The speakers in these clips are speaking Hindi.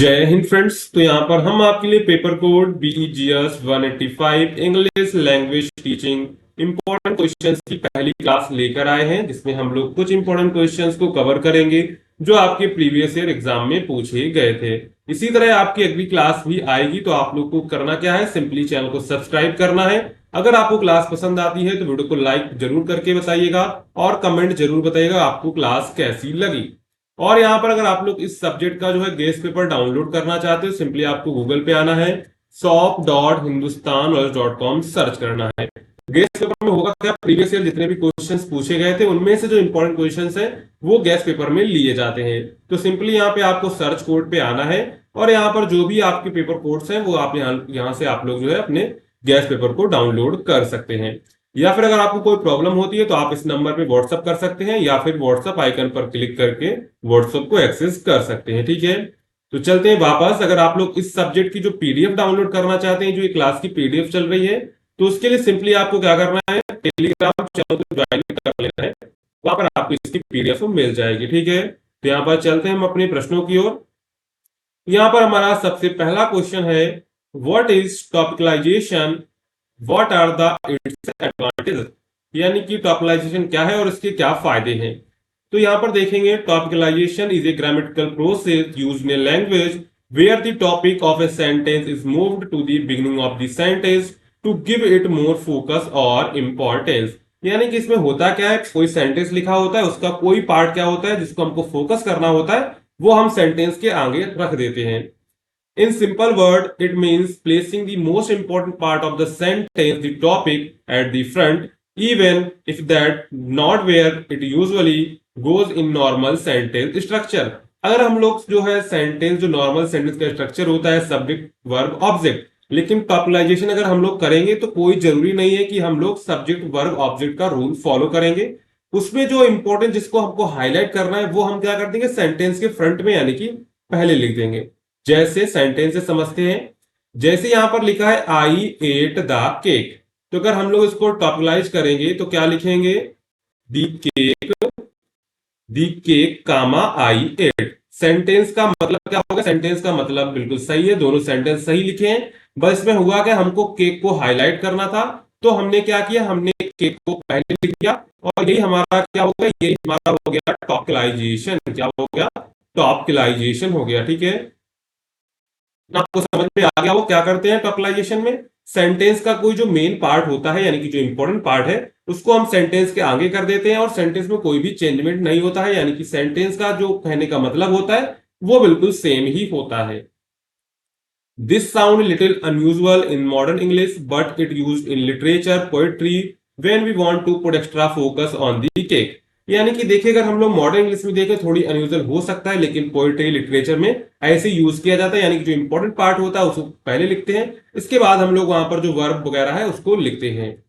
जय हिंद फ्रेंड्स। तो यहाँ पर हम आपके लिए paper code BEGS 185 English language teaching important questions की पहली क्लास लेकर आए हैं, जिसमें हम लोग कुछ इंपॉर्टेंट क्वेश्चंस को कवर करेंगे जो आपके प्रीवियस ईयर एग्जाम में पूछे गए थे। इसी तरह आपकी अगली क्लास भी आएगी, तो आप लोग को करना क्या है, सिंपली चैनल को सब्सक्राइब करना है। अगर आपको क्लास पसंद आती है तो वीडियो को लाइक जरूर करके बताइएगा और कमेंट जरूर बताइएगा आपको क्लास कैसी लगी। और यहाँ पर अगर आप लोग इस सब्जेक्ट का जो है गेस्ट पेपर डाउनलोड करना चाहते हो, सिंपली आपको गूगल पे आना है, shop.hindustanwatch.com सर्च करना है। गेस्ट पेपर में होगा क्या, प्रीवियस ईयर जितने भी क्वेश्चंस पूछे गए थे उनमें से जो इंपॉर्टेंट क्वेश्चंस हैं वो गेस्ट पेपर में लिए जाते हैं। तो सिंपली यहाँ पे आपको सर्च कोड पे आना है और यहाँ पर जो भी आपके पेपर कोड्स हैं वो आप यहाँ से आप लोग जो है अपने गेस्ट पेपर को डाउनलोड कर सकते हैं। या फिर अगर आपको कोई प्रॉब्लम होती है तो आप इस नंबर पे व्हाट्सअप कर सकते हैं या फिर व्हाट्सअप आइकन पर क्लिक करके व्हाट्सअप को एक्सेस कर सकते हैं। ठीक है, तो चलते हैं वापस। अगर आप लोग इस सब्जेक्ट की जो पीडीएफ डाउनलोड करना चाहते हैं, जो ये क्लास की पीडीएफ चल रही है, तो उसके लिए सिंपली आपको क्या करना है, टेलीग्राम चैनल को ज्वाइन कर लेना है। वहां पर आपको इसकी पीडीएफ मिल जाएगी। ठीक है, तो यहाँ पर चलते हैं हम अपने प्रश्नों की ओर। यहाँ पर हमारा सबसे पहला क्वेश्चन है, what is topicalization, what are the its advantage, यानी कि टॉपिकलाइजेशन क्या है और इसके क्या फायदे हैं। तो यहां पर देखेंगे, topicalization is a grammatical process used in language where the topic of a sentence is moved to the beginning of the sentence to give it more focus और इंपॉर्टेंस। यानी कि इसमें होता क्या है, कोई सेंटेंस लिखा होता है, उसका कोई पार्ट क्या होता है जिसको हमको फोकस करना होता है, वो हम सेंटेंस के आगे रख देते हैं। In simple word, it means placing the most important part of the sentence, the topic, at the front, even if that not where it usually goes in normal sentence structure. अगर हम लोग जो है सेंटेंस, जो नॉर्मल सेंटेंस का स्ट्रक्चर होता है सब्जेक्ट वर्ब ऑब्जेक्ट, लेकिन टॉपिकलाइजेशन अगर हम लोग करेंगे तो कोई जरूरी नहीं है कि हम लोग सब्जेक्ट वर्ब ऑब्जेक्ट का रूल फॉलो करेंगे। उसमें जो इंपॉर्टेंट जिसको हमको हाईलाइट करना है वो हम क्या कर देंगे, सेंटेंस के फ्रंट में यानी कि पहले लिख देंगे। जैसे सेंटेंस से समझते हैं, जैसे यहां पर लिखा है आई एट द केक, तो अगर हम लोग इसको टॉपिकलाइज करेंगे तो क्या लिखेंगे, दी केक, दी केक कामा आई एट। सेंटेंस का मतलब क्या होगा, सेंटेंस का मतलब बिल्कुल सही है, दोनों सेंटेंस सही लिखे हैं। बस इसमें हुआ क्या, हमको केक को हाईलाइट करना था, तो हमने क्या किया, हमने केक को पहले लिख दिया और यही हमारा क्या हो गया, यही हमारा हो गया टॉपिकलाइजेशन। क्या हो गया, टॉपिकलाइजेशन हो गया। ठीक है, आपको समझ में आ गया वो क्या करते हैं टॉपिकलाइजेशन में। सेंटेंस का कोई जो मेन पार्ट होता है यानी कि जो इंपॉर्टेंट पार्ट है उसको हम सेंटेंस के आगे कर देते हैं और सेंटेंस में कोई भी चेंजमेंट नहीं होता है, यानी कि सेंटेंस का जो कहने का मतलब होता है वो बिल्कुल सेम ही होता है। This sound little unusual in modern English but it used in literature poetry when we want to put extra focus on the cake. यानी कि देखिए, अगर हम लोग मॉडर्न इंग्लिश में देखें थोड़ी अनयूजुअल हो सकता है, लेकिन पोएट्री लिटरेचर में ऐसे यूज किया जाता है, यानी कि जो इंपॉर्टेंट पार्ट होता है उसको पहले लिखते हैं, इसके बाद हम लोग वहां पर जो वर्ब वगैरह है उसको लिखते हैं।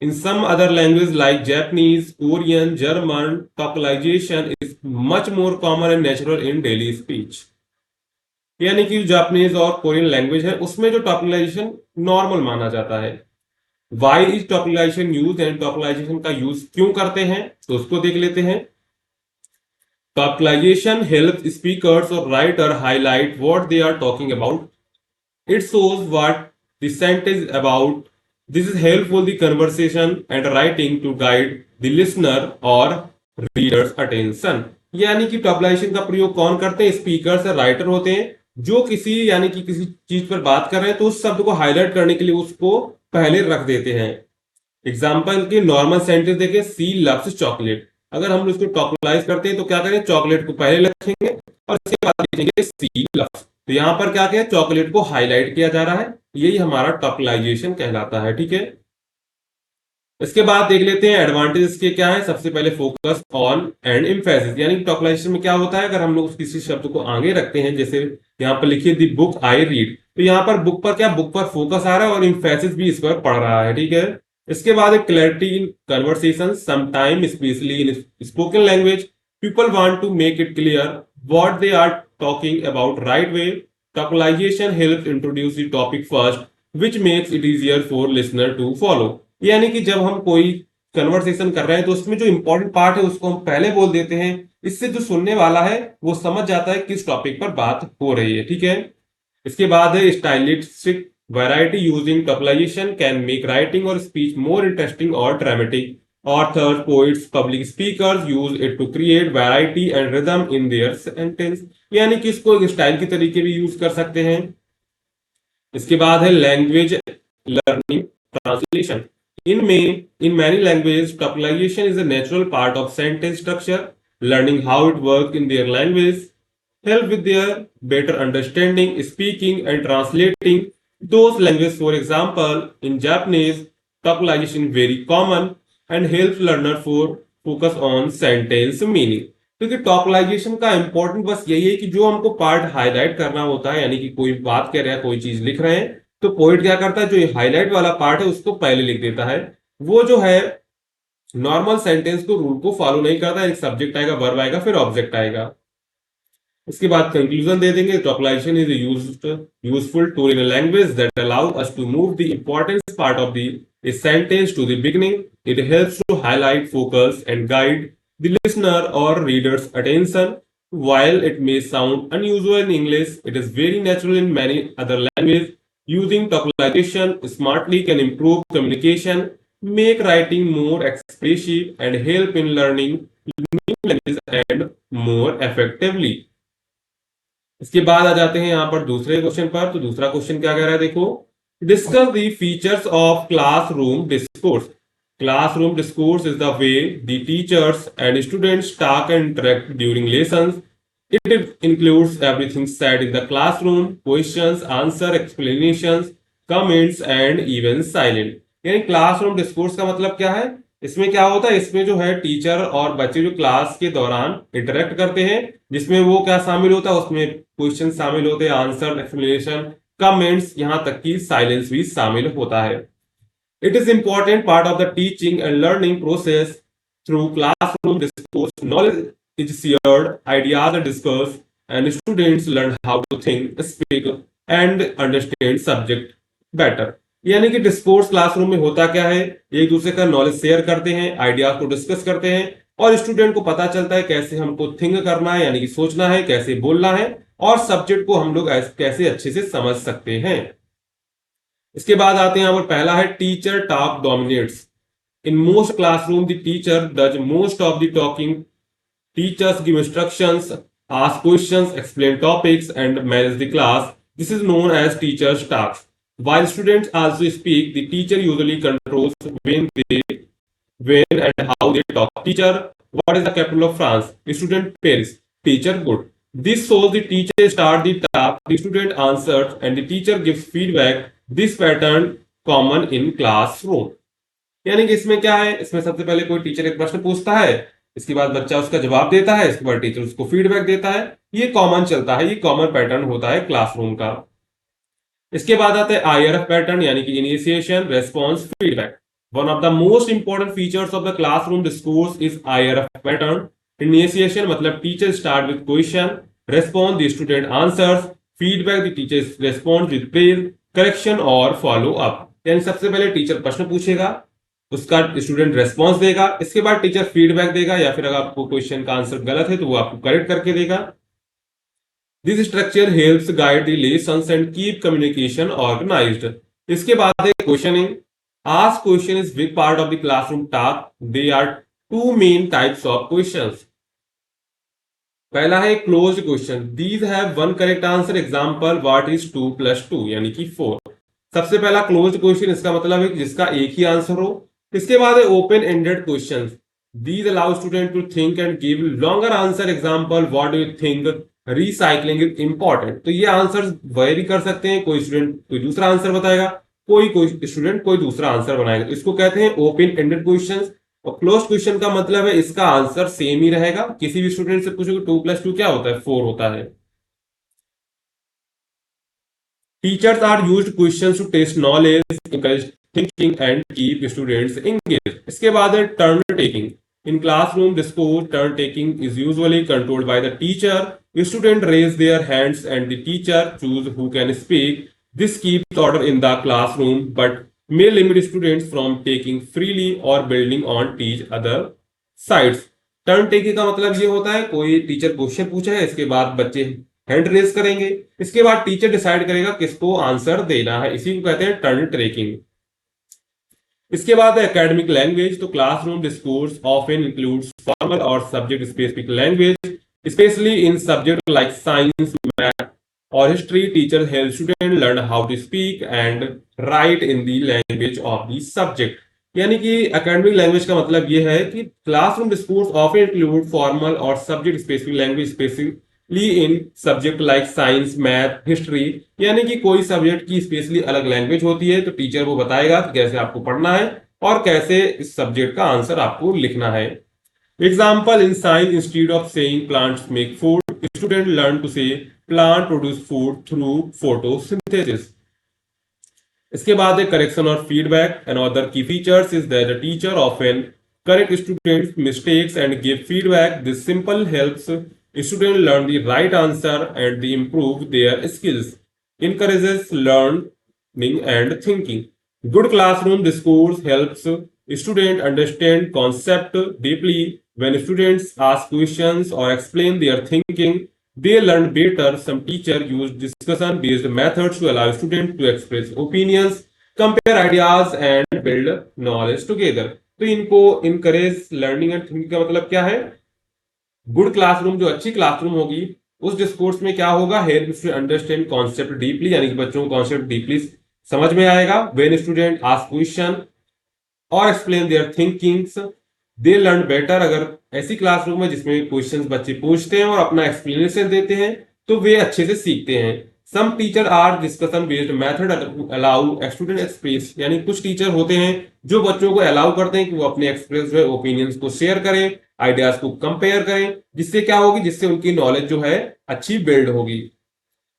In some other language like Japanese, Korean, German, topicalization is much more common and natural in daily speech. यानी कि जापानीज और कोरियन लैंग्वेज है उसमें जो टॉपिकलाइजेशन नॉर्मल माना जाता है। वाई इज टॉपिकलाइजेशन यूज, एंड टॉपिकलाइजेशन का यूज क्यों करते हैं तो उसको देख लेते हैं। टॉपिकलाइजेशन हेल्प स्पीकर्स और writer highlight what they are talking about, it shows what the sentence is about, this is helpful the conversation and writing to guide the listener और रीडर्स अटेंशन। यानी कि टॉपिकलाइजेशन का प्रयोग कौन करते हैं, स्पीकर्स और राइटर होते हैं, जो किसी यानी कि किसी चीज पर बात कर रहे हैं तो उस शब्द को हाईलाइट करने के लिए उसको पहले रख देते हैं। एग्जाम्पल के नॉर्मल सेंटेंस देखें, सी लव्स चॉकलेट, अगर हम उसको टॉपिकलाइज करते हैं तो क्या करें, चॉकलेट को पहले रखेंगे और इसके बाद लिखेंगे सी लव्स। तो यहां पर क्या किया, चॉकलेट को हाईलाइट किया जा रहा है, यही हमारा टॉपिकलाइजेशन कहलाता है। ठीक है, इसके बाद देख लेते हैं एडवांटेजेस के क्या है। सबसे पहले फोकस ऑन एंड एम्फेसिस, यानी कि टॉपिकलाइजेशन में क्या होता है, अगर हम लोग किसी शब्द को आगे रखते हैं, जैसे यहाँ पर लिखिए दी बुक आई रीड, तो यहाँ पर बुक पर क्या, बुक पर फोकस आ रहा है और एम्फेसिस भी इस पर पड़ रहा है। ठीक है, इसके बाद एक clarity in conversation, sometime specially in spoken language people want to make it clear what they are talking about right way, topicalization helps introduce the topic first which makes it easier for listener to follow. यानी कि जब हम कोई कन्वर्सेशन कर रहे हैं तो उसमें जो इंपॉर्टेंट पार्ट है उसको हम पहले बोल देते हैं, इससे जो सुनने वाला है वो समझ जाता है किस टॉपिक पर बात हो रही है। ठीक है, इसके बाद है stylistic variety using topicalization can make writing और स्पीच मोर इंटरेस्टिंग और dramatic. Authors, poets, public speakers use it to create variety and rhythm in their sentence, यानी कि इसको एक स्टाइल के तरीके भी यूज कर सकते हैं। इसके बाद है language learning translation. In many languages, topologization is a natural part of sentence structure. Learning how it works in their language help with their better understanding, speaking, and translating those languages. For example, in Japanese, topologization is very common and helps learner for focus on sentence meaning. क्योंकि टॉपलाइजेशन का इंपॉर्टेंट बस यही है कि जो हमको पार्ट हाईलाइट करना होता है, यानी कि कोई बात कर रहे हैं, कोई चीज लिख रहे हैं, तो पोइट क्या करता है, जो हाईलाइट वाला पार्ट है उसको पहले लिख देता है। वो जो है नॉर्मल सेंटेंस को रूल को फॉलो नहीं करता, एक सब्जेक्ट आएगा, वर्ब आएगा, फिर ऑब्जेक्ट आएगा। इसके बाद कंक्लूजन दे देंगे, topicalization is useful tool in language that allow us to move the important part of the sentence to the beginning. It helps to highlight, focus and guide the listener और readers attention. While it may sound unusual in English, it is very natural in many other languages. Using topologization smartly can improve communication, make writing more expressive, and help in learning new languages and more effectively. इसके बाद आ जाते हैं यहाँ पर दूसरे क्वेश्चन पर। तो दूसरा क्वेश्चन क्या कह रहा है, देखो, discuss the features of classroom discourse. Classroom discourse is the way the teachers and students talk and interact during lessons. It includes everything said in the classroom, questions, answers, explanations, comments and even silence. यानी क्लासरूम डिस्कोर्स का मतलब क्या है, इसमें क्या होता है, इसमें जो है टीचर और बच्चे जो क्लास के दौरान इंटरेक्ट करते हैं, जिसमें वो क्या शामिल होता है, उसमें क्वेश्चन शामिल होते हैं, आंसर, एक्सप्लेनेशन, कमेंट्स, यहां तक कि साइलेंस भी शामिल होता है। It is important part of the teaching and learning process. Through classroom discourse, knowledge is shared, ideas are discussed, and students learn how to think, speak, and understand subject better. यानी कि डिस्कोर्स क्लासरूम में होता क्या है, एक दूसरे का नॉलेज शेयर करते हैं, आइडियाज को डिस्कस करते हैं, और स्टूडेंट को पता चलता है कैसे हमको थिंक करना है, यानी कि सोचना है, कैसे बोलना है, और सब्जेक्ट को हम लोग कैसे अच्छे से समझ सकते हैं। इसके बाद आते हैं यहाँ पर, पहला है teacher talk dominates. In most classroom the teacher does most of the talking. Teachers give instructions, ask questions, explain topics and manage the class. This is known as teachers talks. While students also speak, the teacher usually controls when and how they talk. Teacher, what is the capital of France? Student, Paris. Teacher, good. This shows the teacher start the talk, the student answers, and the teacher gives feedback. This pattern common in classroom. यानी कि इसमें क्या है, इसमें सबसे पहले कोई टीचर एक प्रश्न पूछता है, इसके बाद बच्चा उसका जवाब देता है, इसके बाद टीचर उसको फीडबैक देता है। ये कॉमन चलता है, ये कॉमन पैटर्न होता है क्लासरूम का। इसके बाद आता है IRF पैटर्न, यानी कि initiation, response, feedback. One of the most important features of the classroom discourse is IRF pattern. Initiation मतलब teacher start with question, response the student answers, feedback the teacher response with praise, correction और फॉलो अप। यानी सबसे पहले टीचर प्रश्न पूछेगा, उसका स्टूडेंट रेस्पॉन्स देगा, इसके बाद टीचर फीडबैक देगा, या फिर अगर आपको क्वेश्चन का आंसर गलत है तो वो आपको करेक्ट करके देगा। This structure helps guide the lessons and keep communication organized. इसके बाद है questioning. Ask question is big part of the classroom talk. There are two main types of questions. पहला है closed question. These have one correct answer. Example, what is 2 plus 2? यानी कि 4. सबसे पहला closed question, इसका मतलब है कि जिसका एक ही आंसर हो। इसके बाद है open ended questions. These allow student to think and give longer answer. Example, what do you think? Recycling is important. तो ये आंसर वेरी कर सकते हैं, कोई स्टूडेंट कोई दूसरा आंसर बताएगा, कोई स्टूडेंट कोई दूसरा आंसर बनाएगा। इसको कहते हैं ओपन एंडेड क्वेश्चंस। और क्लोज क्वेश्चन का मतलब है इसका आंसर सेम ही रहेगा। किसी भी स्टूडेंट से पूछोगे 2 + 2 क्या होता है, 4 होता है। Teachers are used questions to test knowledge, encourage thinking and keep students engaged. इसके बाद है turn taking. In classroom discourse, turn taking is usually controlled by the teacher. Students raise their hands and the teacher choose who can speak. This keeps order in the classroom, but may limit students from taking freely or building on teach other sides। Turn taking का मतलब ये होता है कोई टीचर क्वेश्चन पूछा है, इसके बाद बच्चे हैंड रेज करेंगे, इसके बाद टीचर डिसाइड करेगा किसको आंसर देना है, इसी को कहते हैं टर्न टेकिंग। इसके बाद एकेडमिक लैंग्वेज, तो classroom discourse often includes formal और subject specific language, specially in subject like science, math और history. Teacher help student learn how to speak and write in the language of the subject. यानी कि एकेडमिक लैंग्वेज का मतलब यह है कि classroom discourse often include formal और subject specific language, specially in subject like science, math, history. यानी कि कोई सब्जेक्ट की स्पेशली अलग लैंग्वेज होती है, तो टीचर वो बताएगा कि कैसे आपको पढ़ना है और कैसे इस सब्जेक्ट का आंसर आपको लिखना है। Example, in science instead of saying plants make food, student learn to say plant produce food through photosynthesis. इसके बाद है करेक्शन और feedback. Another key features is that the teacher often correct students mistakes and give feedback. This simple helps student learn the right answer and improve their skills, encourages learning and thinking. Good classroom discourse helps students understand concept deeply. When students ask questions or explain their thinking, they learn better. Some teachers use discussion-based methods to allow students to express opinions, compare ideas, and build knowledge together. तो इनको encourage learning and thinking का मतलब क्या है? गुड क्लासरूम, जो अच्छी क्लासरूम होगी, उस डिस्कोर्स में क्या होगा? Help to understand concept deeply, यानी कि बच्चों को कॉन्सेप्ट डीपली समझ में आएगा। व्हेन स्टूडेंट आस्क क्वेश्चन और explain their thinkings, they learn better. अगर ऐसी क्लासरूम है जिसमें क्वेश्चंस बच्चे पूछते हैं और अपना एक्सप्लेनेशन देते हैं, तो वे अच्छे से सीखते हैं। Some teacher are discussion based method allow student express, यानी कुछ टीचर होते हैं जो बच्चों को अलाउ करते हैं कि वो अपने एक्सप्रेस जो है ओपिनियंस को शेयर करें, आइडियाज को कंपेयर करें, जिससे क्या होगी, जिससे उनकी नॉलेज जो है अच्छी बिल्ड होगी।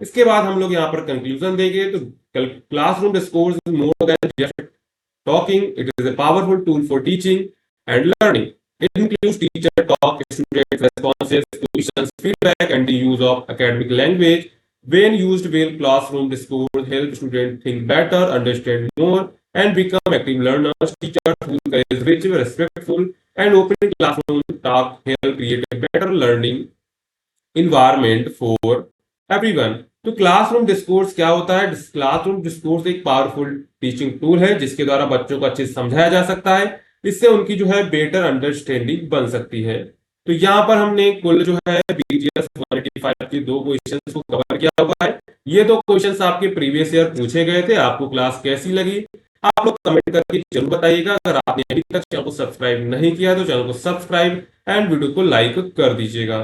इसके बाद हम लोग यहाँ पर कंक्लूजन देंगे। तो classroom discourse is more than just talking, it is a powerful tool for teaching and learning. It includes teacher talk, student responses, questions, feedback, and the use of academic language. When used well, classroom discourse help students think better, understand more, and become active learners. Teachers who encourage rich, respectful, and open classroom talk help create a better learning environment for everyone. तो क्लासरूम डिस्कोर्स क्या होता है? क्लासरूम डिस्कोर्स एक पावरफुल टीचिंग टूल है जिसके द्वारा बच्चों को अच्छे से समझाया जा सकता है, इससे उनकी जो है बेटर अंडरस्टैंडिंग बन सकती है। तो यहाँ पर हमने कुल जो है BGS 185 के 2 क्वेश्चंस को कवर किया हुआ है। ये 2 क्वेश्चंस आपके प्रीवियस ईयर पूछे गए थे। आपको क्लास कैसी लगी आप लोग कमेंट करके जरूर बताइएगा। अगर आपने अभी तक चैनल को सब्सक्राइब नहीं किया तो चैनल को सब्सक्राइब एंड वीडियो को लाइक कर दीजिएगा।